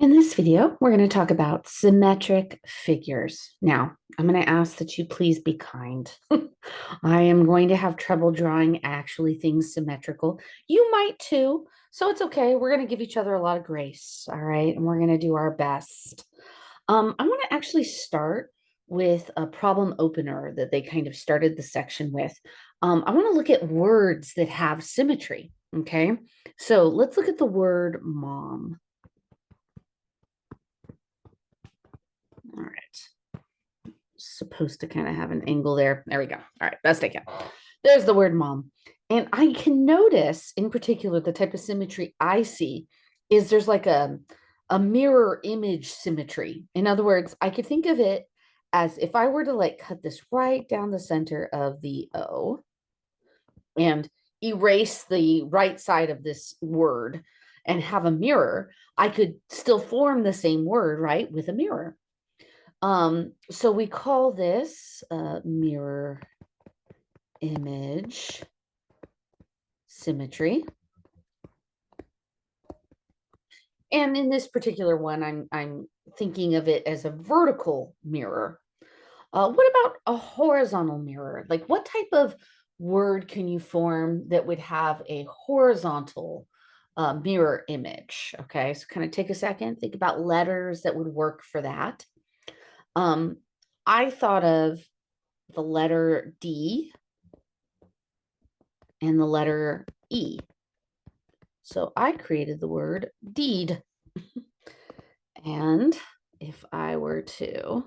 In this video, we're going to talk about symmetric figures. Now, I'm going to ask that you please be kind. I am going to have trouble drawing actually things symmetrical. You might too, so it's okay. We're going to give each other a lot of grace, all right? And we're going to do our best. I want to actually start with a problem opener that they kind of started the section with. I want to look at words that have symmetry, okay? So let's look at the word mom. All right. Supposed to kind of have an angle there. There we go. All right, best I can. There's the word mom. And I can notice in particular the type of symmetry I see is there's like a mirror image symmetry. In other words, I could think of it as if I were to like cut this right down the center of the O and erase the right side of this word and have a mirror, I could still form the same word, right, with a mirror. So we call this mirror image symmetry. And in this particular one, I'm thinking of it as a vertical mirror. What about a horizontal mirror? Like what type of word can you form that would have a horizontal mirror image? Okay, so kind of take a second, think about letters that would work for that. I thought of the letter D and the letter E. So I created the word deed. And if I were to,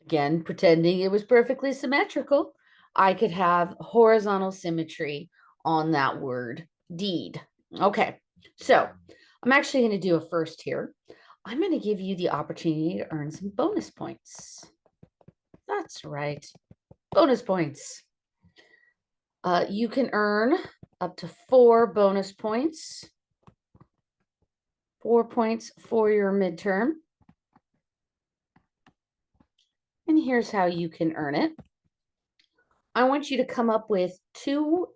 again, pretending it was perfectly symmetrical, I could have horizontal symmetry on that word deed. Okay, so I'm actually going to do a first here. I'm going to give you the opportunity to earn some bonus points. That's right, bonus points. You can earn up to 4 bonus points, 4 points for your midterm. And here's how you can earn it. I want you to come up with 2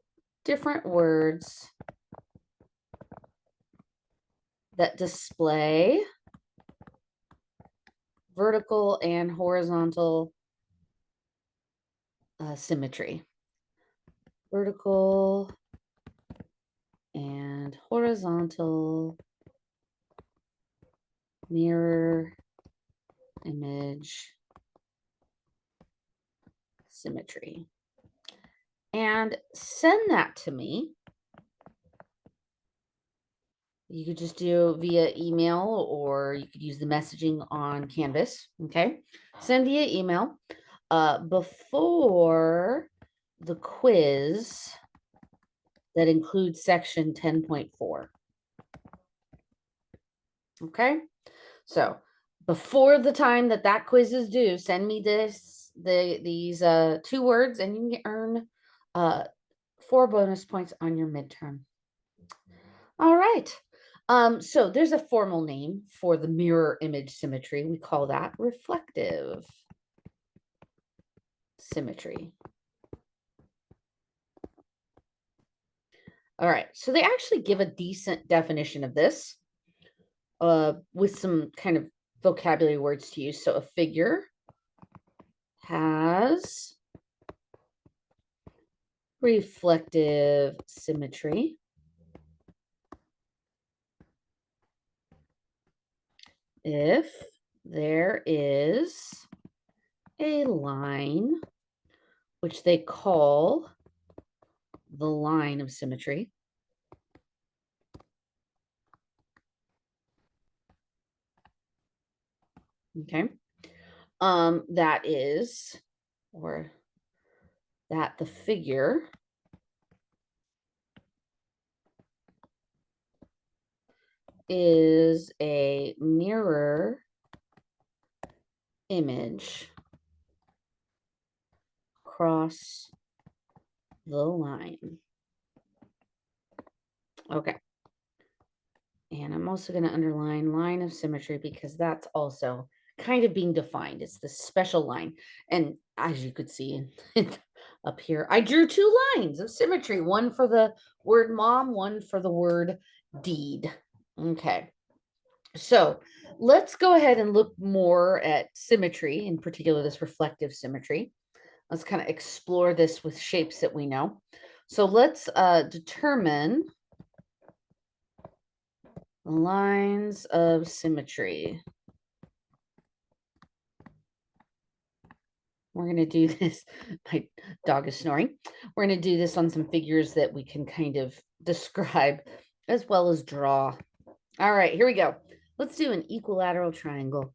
different words that display vertical and horizontal symmetry. Vertical and horizontal mirror image symmetry. And send that to me. You could just do via email or you could use the messaging on Canvas. Okay. Send via email before the quiz that includes section 10.4. Okay. So before the time that quiz is due, send me these 2 words and you can earn 4 bonus points on your midterm. All right. So there's a formal name for the mirror image symmetry. We call that reflective symmetry. All right. So they actually give a decent definition of this with some kind of vocabulary words to use. So a figure has reflective symmetry if there is a line, which they call the line of symmetry, okay, that is, or that the figure is a mirror image across the line. Okay. And I'm also going to underline line of symmetry because that's also kind of being defined. It's the special line. And as you could see up here, I drew 2 lines of symmetry, one for the word mom, one for the word deed. Okay. So let's go ahead and look more at symmetry, in particular, this reflective symmetry. Let's kind of explore this with shapes that we know. So let's determine the lines of symmetry. We're going to do this. My dog is snoring. We're going to do this on some figures that we can kind of describe as well as draw. All right, here we go. Let's do an equilateral triangle.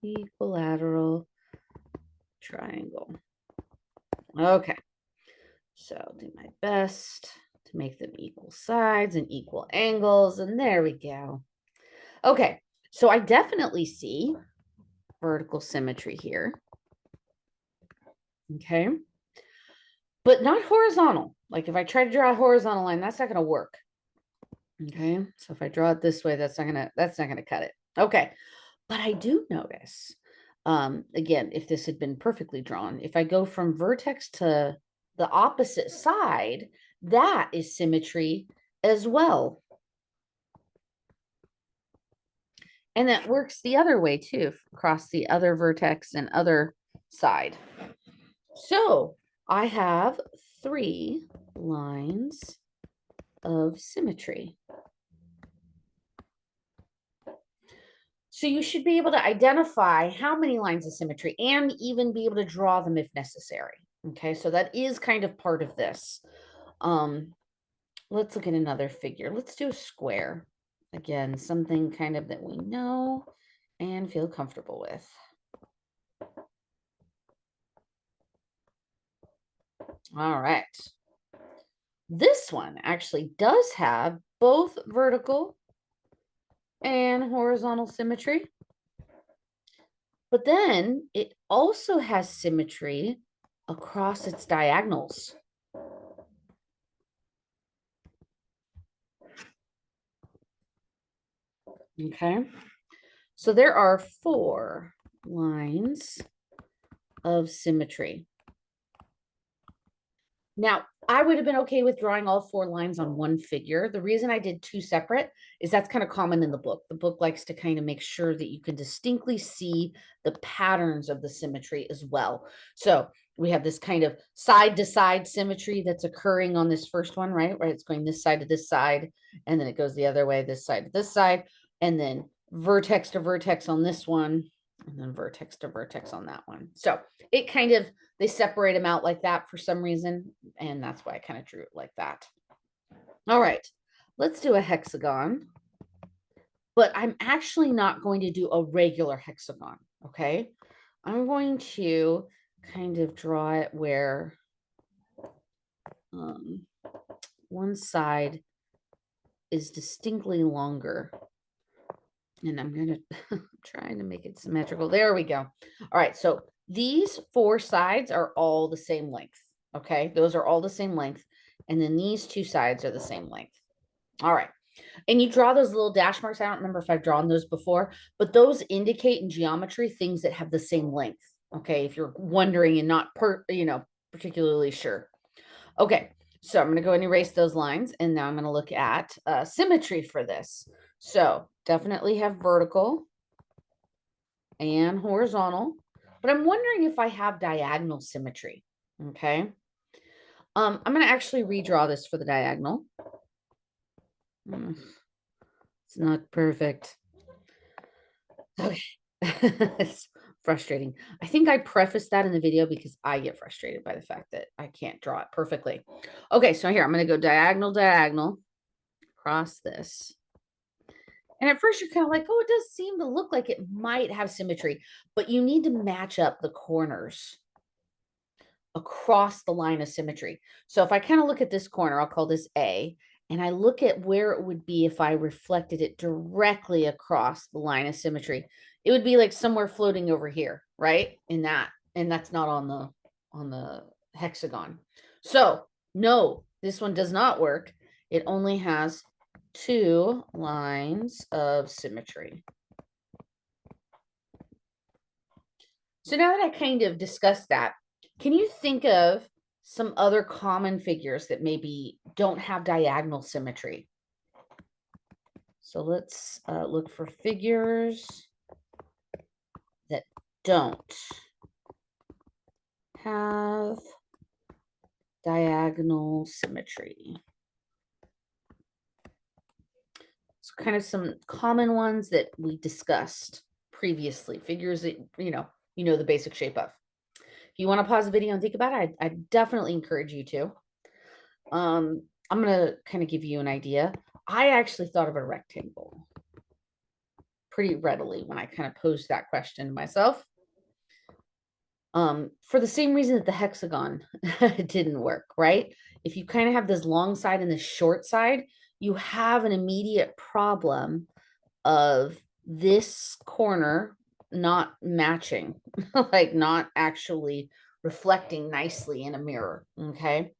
Equilateral triangle. Okay, so I'll do my best to make them equal sides and equal angles, and there we go. Okay, so I definitely see vertical symmetry here. Okay, but not horizontal. Like if I try to draw a horizontal line, that's not going to work. Okay, so if I draw it this way, that's not gonna cut it. Okay, but I do notice, again, if this had been perfectly drawn, if I go from vertex to the opposite side, that is symmetry as well. And that works the other way too, across the other vertex and other side. So I have 3 lines of symmetry. So you should be able to identify how many lines of symmetry and even be able to draw them if necessary. Okay, so that is kind of part of this. Let's look at another figure. Let's do a square. Again, something kind of that we know and feel comfortable with. All right. This one actually does have both vertical and horizontal symmetry. But then it also has symmetry across its diagonals. Okay, so there are 4 lines of symmetry. Now, I would have been okay with drawing all 4 lines on one figure. The reason I did 2 separate is that's kind of common in the book. The book likes to kind of make sure that you can distinctly see the patterns of the symmetry as well. So we have this kind of side to side symmetry that's occurring on this first one, right? Right, it's going this side to this side, and then it goes the other way, this side to this side, and then vertex to vertex on this one, and then vertex to vertex on that one. So it kind of, they separate them out like that for some reason, and that's why I kind of drew it like that. All right, let's do a hexagon, but I'm actually not going to do a regular hexagon, okay? I'm going to kind of draw it where one side is distinctly longer. And I'm going to try to make it symmetrical. There we go. All right, so these 4 sides are all the same length. Okay, those are all the same length. And then these 2 sides are the same length. All right. And you draw those little dash marks. I don't remember if I've drawn those before, but those indicate in geometry things that have the same length. Okay, if you're wondering and not particularly sure. Okay, so I'm going to go and erase those lines, and now I'm going to look at symmetry for this. So definitely have vertical and horizontal, but I'm wondering if I have diagonal symmetry. Okay. I'm going to actually redraw this for the diagonal. It's not perfect. Okay. It's frustrating. I think I prefaced that in the video because I get frustrated by the fact that I can't draw it perfectly. Okay, so here I'm going to go diagonal, diagonal across this. And at first you're kind of like, oh, it does seem to look like it might have symmetry, but you need to match up the corners across the line of symmetry. So if I kind of look at this corner, I'll call this A, and I look at where it would be if I reflected it directly across the line of symmetry, it would be like somewhere floating over here, right? In that, and that's not on the hexagon. So no, this one does not work. It only has 2 lines of symmetry. So now that I kind of discussed that, can you think of some other common figures that maybe don't have diagonal symmetry. So let's look for figures that don't have diagonal symmetry. So kind of some common ones that we discussed previously, figures that, you know the basic shape of. If you want to pause the video and think about it, I definitely encourage you to. I'm going to kind of give you an idea. I actually thought of a rectangle pretty readily when I kind of posed that question to myself. For the same reason that the hexagon didn't work, right? If you kind of have this long side and this short side, you have an immediate problem of this corner not matching, like not actually reflecting nicely in a mirror, okay?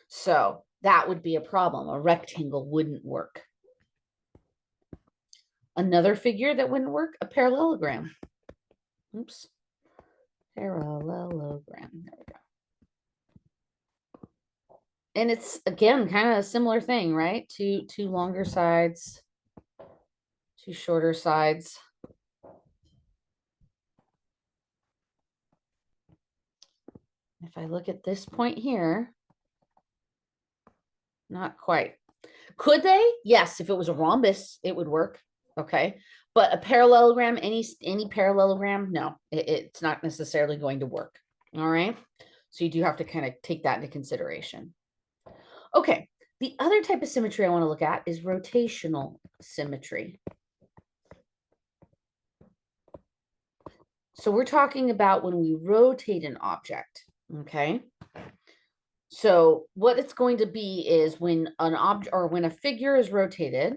So that would be a problem. A rectangle wouldn't work. Another figure that wouldn't work, a parallelogram. Oops. Parallelogram. There we go. And it's, again, kind of a similar thing, right? Two longer sides, two shorter sides. If I look at this point here, not quite. Could they? Yes, if it was a rhombus, it would work. Okay. But a parallelogram, any parallelogram, no, it's not necessarily going to work. All right. So you do have to kind of take that into consideration. Okay. The other type of symmetry I want to look at is rotational symmetry. So we're talking about when we rotate an object. Okay. So what it's going to be is when an object or when a figure is rotated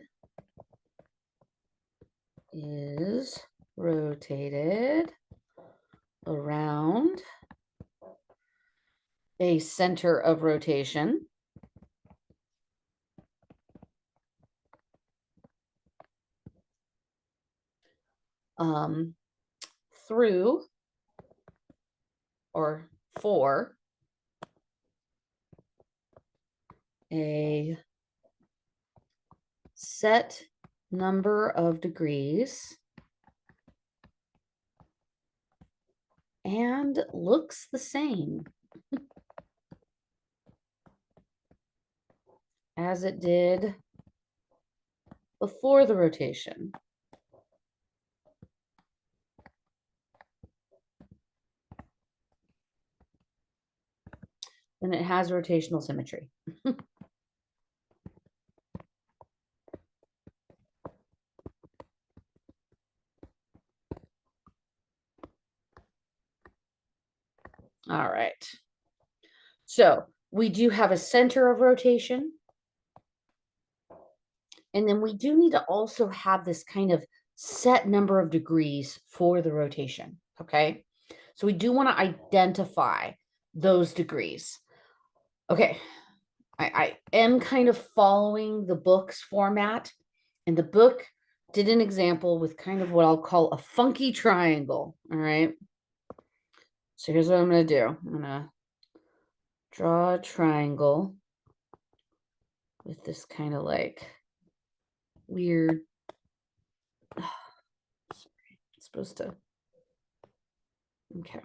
around a center of rotation through or for a set number of degrees and looks the same as it did before the rotation. Then it has rotational symmetry. All right. So we do have a center of rotation. And then we do need to also have this kind of set number of degrees for the rotation. Okay. So we do want to identify those degrees. Okay. I am kind of following the book's format, and the book did an example with kind of what I'll call a funky triangle. All right. So here's what I'm going to do. I'm going to draw a triangle with this kind of like weird, sorry, it's supposed to, okay.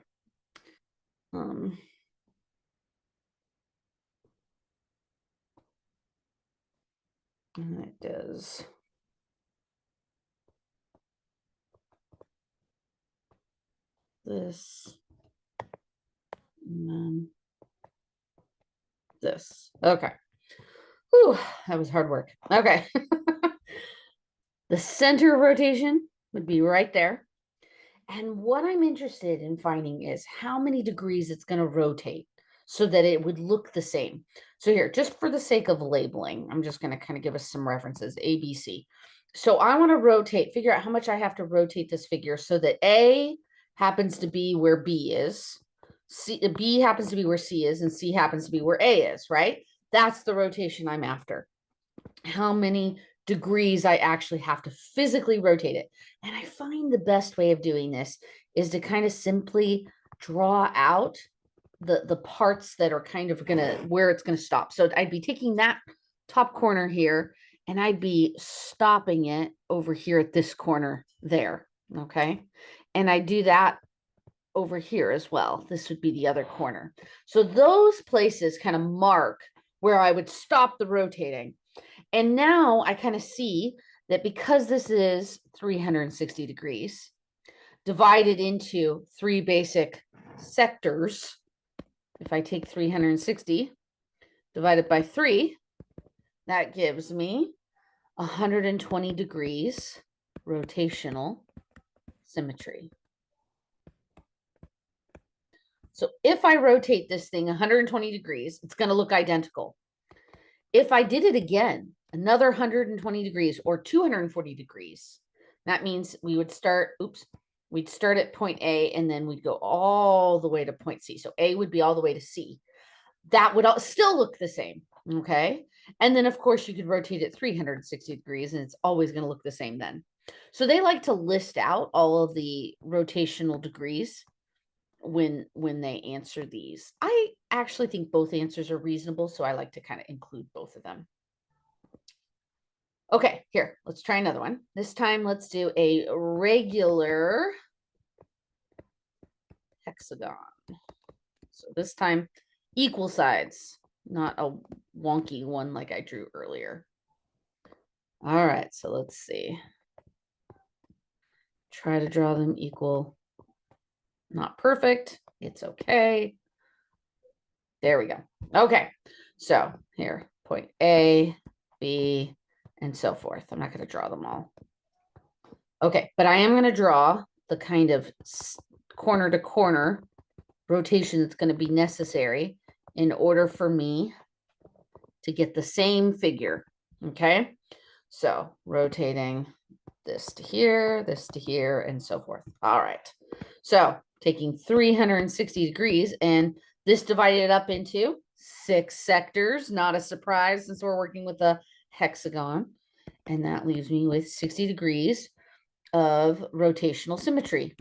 And it does this, and then this. Okay. Whew, that was hard work. Okay. The center of rotation would be right there. And what I'm interested in finding is how many degrees it's going to rotate so that it would look the same. So here, just for the sake of labeling, I'm just going to kind of give us some references, A, B, C. So I want to rotate, figure out how much I have to rotate this figure so that A happens to be where B is, B happens to be where C is, and C happens to be where A is, right? That's the rotation I'm after. How many degrees I actually have to physically rotate it. And I find the best way of doing this is to kind of simply draw out the parts that are kind of where it's gonna stop. So I'd be taking that top corner here and I'd be stopping it over here at this corner there. Okay. And I do that over here as well. This would be the other corner. So those places kind of mark where I would stop the rotating. And now I kind of see that because this is 360 degrees divided into 3 basic sectors, if I take 360 divided by 3, that gives me 120 degrees rotational symmetry. So if I rotate this thing 120 degrees, it's going to look identical. If I did it again, another 120 degrees or 240 degrees, that means we would start, we'd start at point A and then we'd go all the way to point C. So A would be all the way to C. That would still look the same, okay? And then, of course, you could rotate it 360 degrees and it's always going to look the same then. So they like to list out all of the rotational degrees when they answer these. I actually think both answers are reasonable, so I like to kind of include both of them. Okay, here, let's try another one. This time, let's do a regular hexagon. So this time, equal sides, not a wonky one like I drew earlier. All right, so let's see. Try to draw them equal. Not perfect. It's okay. There we go. Okay, so here, point A, B, and so forth. I'm not going to draw them all. Okay, but I am going to draw the kind of corner to corner rotation that's going to be necessary in order for me to get the same figure. Okay, so rotating this to here, and so forth. All right, so taking 360 degrees and this divided up into 6 sectors, not a surprise since we're working with a hexagon. And that leaves me with 60 degrees of rotational symmetry.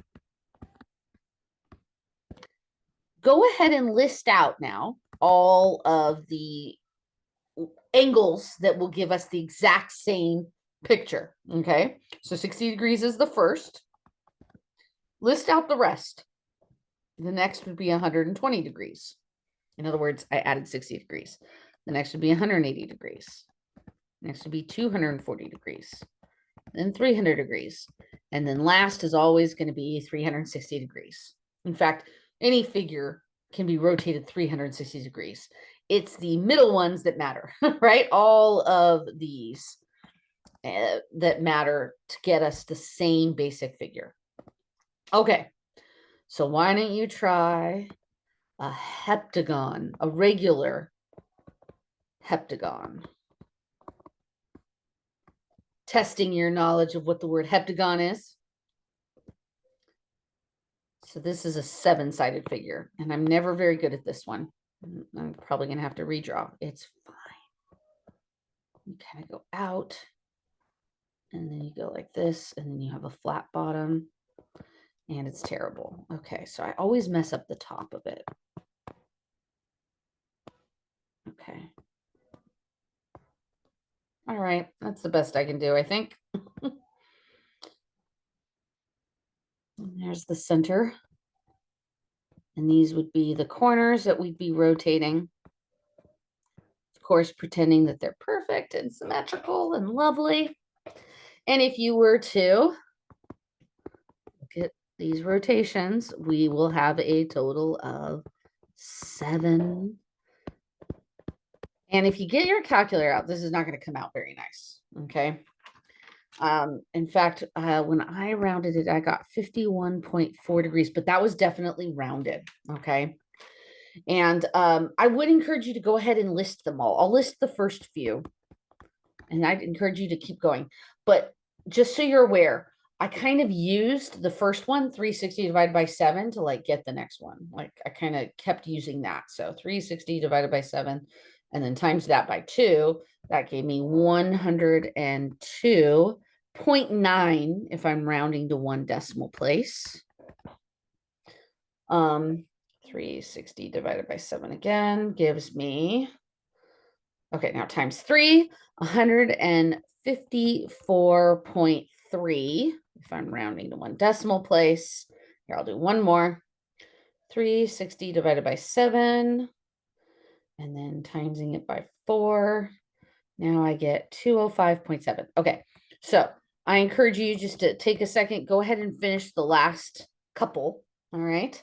Go ahead and list out now all of the angles that will give us the exact same picture. Okay, so 60 degrees is the first. List out the rest. The next would be 120 degrees. In other words, I added 60 degrees. The next would be 180 degrees. Next would be 240 degrees. Then 300 degrees. And then last is always going to be 360 degrees. In fact, any figure can be rotated 360 degrees. It's the middle ones that matter, right? All of these that matter to get us the same basic figure. Okay, so why don't you try a heptagon, a regular heptagon. Testing your knowledge of what the word heptagon is. So this is a 7-sided figure, and I'm never very good at this one. I'm probably going to have to redraw. It's fine. You kind of go out, and then you go like this, and then you have a flat bottom, and it's terrible. Okay, so I always mess up the top of it. Okay. All right, that's the best I can do, I think. There's the center. And these would be the corners that we'd be rotating. Of course, pretending that they're perfect and symmetrical and lovely. And if you were to look at these rotations, we will have a total of 7. And if you get your calculator out, this is not going to come out very nice. Okay. In fact, when I rounded it, I got 51.4 degrees, but that was definitely rounded. Okay. And I would encourage you to go ahead and list them all. I'll list the first few, and I'd encourage you to keep going. But just so you're aware, I kind of used the first one, 360 divided by 7, to like get the next one. Like I kind of kept using that. So 360 divided by 7, and then times that by 2. That gave me 102.9 if I'm rounding to 1 decimal place. 360 divided by 7 again gives me, okay, now times 3, 154.3. If I'm rounding to one decimal place, here I'll do one more. 360 divided by 7, and then timesing it by 4. Now I get 205.7. Okay, so I encourage you just to take a second, go ahead and finish the last couple, all right?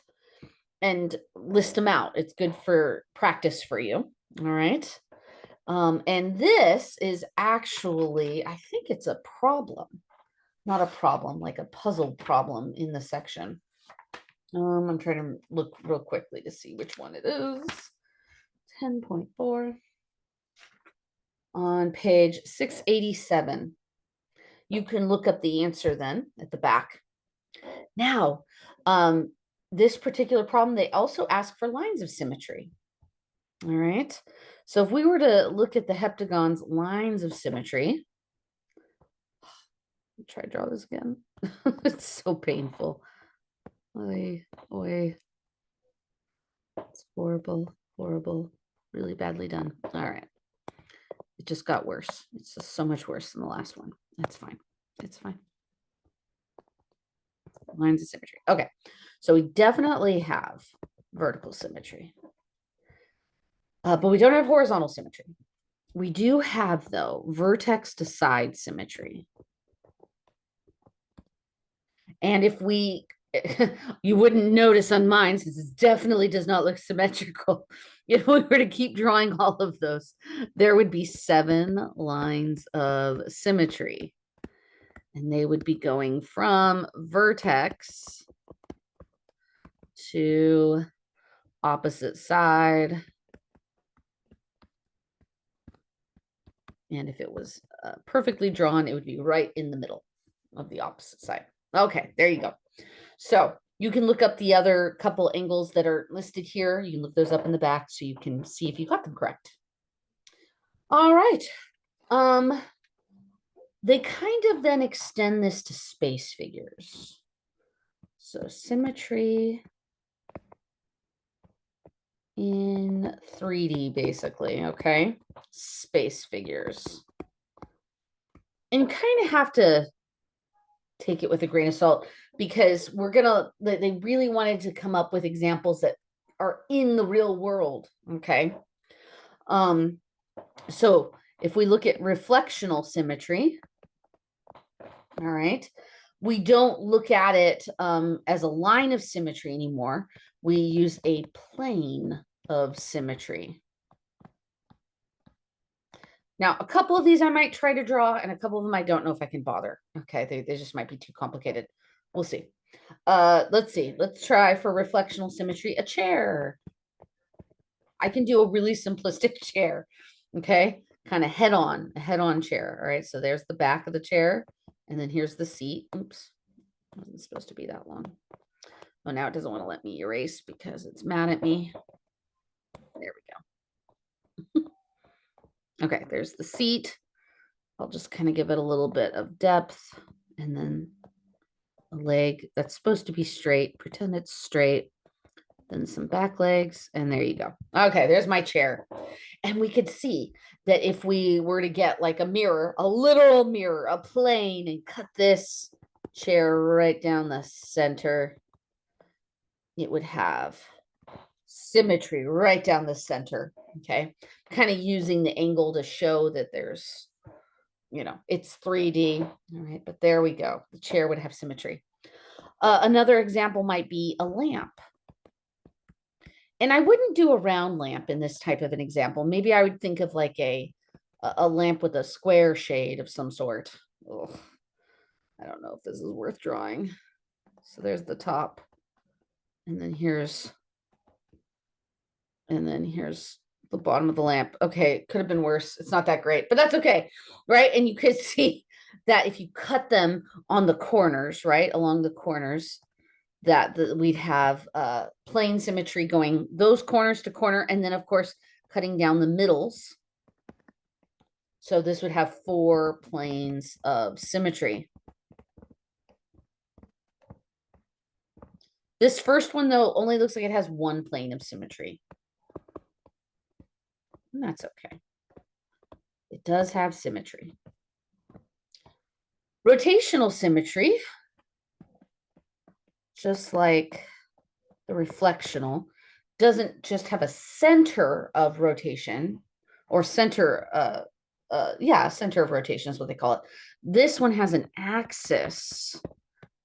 And list them out. It's good for practice for you, all right? And this is actually, I think it's a problem, not a problem, like a puzzle problem in the section. I'm trying to look real quickly to see which one it is. 10.4 on page 687. You can look up the answer then at the back. Now, this particular problem, they also ask for lines of symmetry. All right. So if we were to look at the heptagon's lines of symmetry, try to draw this again. It's so painful. Oy, oy. It's horrible, horrible, really badly done. All right. It just got worse. It's just so much worse than the last one. That's fine. It's fine. Lines of symmetry. Okay. So we definitely have vertical symmetry. But we don't have horizontal symmetry. We do have, though, vertex to side symmetry. And if we, you wouldn't notice on mine, since it definitely does not look symmetrical. If we were to keep drawing all of those, there would be 7 lines of symmetry. And they would be going from vertex to opposite side. And if it was perfectly drawn, it would be right in the middle of the opposite side. Okay, there you go. So you can look up the other couple angles that are listed here. You can look those up in the back so you can see if you got them correct. All right. They kind of then extend this to space figures. So symmetry in 3D, basically, okay? Space figures. And kind of have to take it with a grain of salt because they really wanted to come up with examples that are in the real world, okay? So if we look at reflectional symmetry, all right, we don't look at it as a line of symmetry anymore. We use a plane of symmetry. Now, a couple of these I might try to draw, and a couple of them I don't know if I can bother. Okay, they just might be too complicated. We'll see. Let's see. Let's try for reflectional symmetry, a chair. I can do a really simplistic chair. Okay, kind of a head-on chair. All right, so there's the back of the chair, and then here's the seat. Oops, wasn't supposed to be that long. Oh, now it doesn't want to let me erase because it's mad at me. There we go. Okay, there's the seat. I'll just kind of give it a little bit of depth, and then a leg that's supposed to be straight. Pretend it's straight. Then some back legs, and there you go. Okay, there's my chair. And we could see that if we were to get like a mirror, a literal mirror, a plane, and cut this chair right down the center, it would have symmetry right down the center. Okay, kind of using the angle to show that there's, it's 3D. All right, but there we go. The chair would have symmetry. Another example might be a lamp. And I wouldn't do a round lamp in this type of an example. Maybe I would think of like a lamp with a square shade of some sort. Ugh. I don't know if this is worth drawing. So there's the top. And then here's the bottom of the lamp. Okay, it could have been worse. It's not that great, but that's okay, right? And you could see that if you cut them on the corners, right, along the corners, that we'd have plane symmetry going those corners to corner, and then of course cutting down the middles. So this would have 4 planes of symmetry. This first one, though, only looks like it has one plane of symmetry. And that's okay. It does have symmetry. Rotational symmetry, just like the reflectional, doesn't just have a center of rotation or center, center of rotation is what they call it. This one has an axis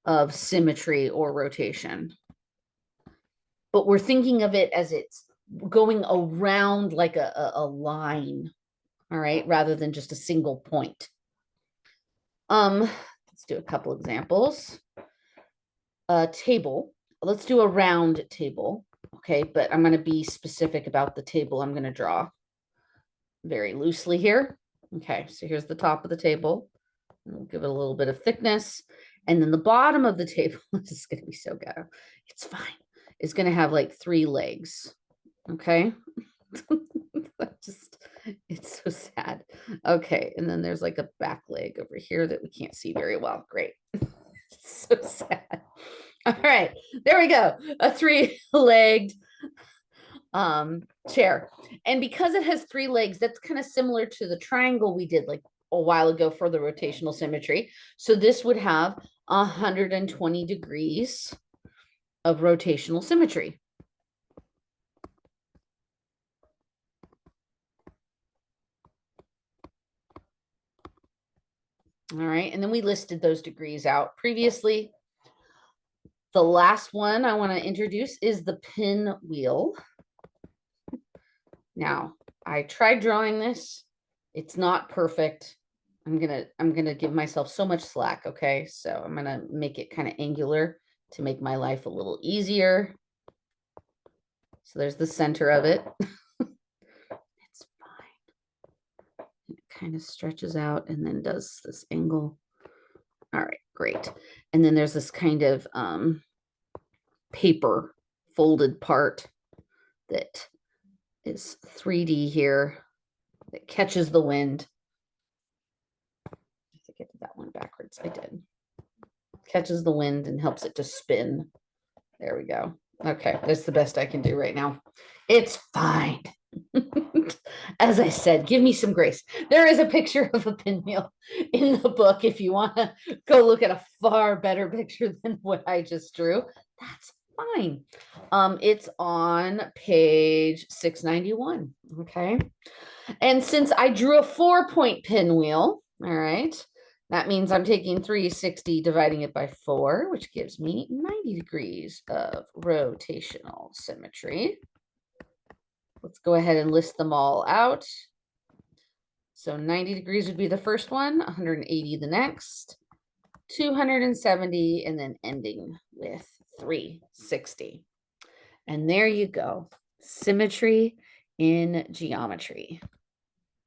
of symmetry or rotation, but we're thinking of it as it's going around like a line, all right, rather than just a single point. Let's do a couple examples. A table. Let's do a round table, okay? But I'm going to be specific about the table I'm going to draw very loosely here. Okay, so here's the top of the table. We'll give it a little bit of thickness. And then the bottom of the table, this is going to be so ghetto. It's fine. It's going to have like 3 legs, okay? It's so sad. Okay, and then there's like a back leg over here that we can't see very well. Great. So sad. All right, there we go. A 3-legged chair. And because it has 3 legs, that's kind of similar to the triangle we did like a while ago for the rotational symmetry. So this would have 120 degrees of rotational symmetry. All right, and then we listed those degrees out previously. The last one I want to introduce is the pinwheel. Now, I tried drawing this. It's not perfect. I'm gonna give myself so much slack, okay? So I'm gonna make it kind of angular to make my life a little easier. So there's the center of it. It's fine. It kind of stretches out and then does this angle. All right, great. And then there's this kind of paper folded part that is 3D here that catches the wind. I think I did that one backwards. I did. Catches the wind and helps it to spin. There we go. Okay, that's the best I can do right now. It's fine. As I said, give me some grace. There is a picture of a pinwheel in the book if you want to go look at a far better picture than what I just drew. That's fine. It's on page 691. Okay. And since I drew a 4-point pinwheel, all right, that means I'm taking 360, dividing it by 4, which gives me 90 degrees of rotational symmetry. Let's go ahead and list them all out. So 90 degrees would be the first one, 180 the next, 270, and then ending with 360. And there you go. Symmetry in geometry.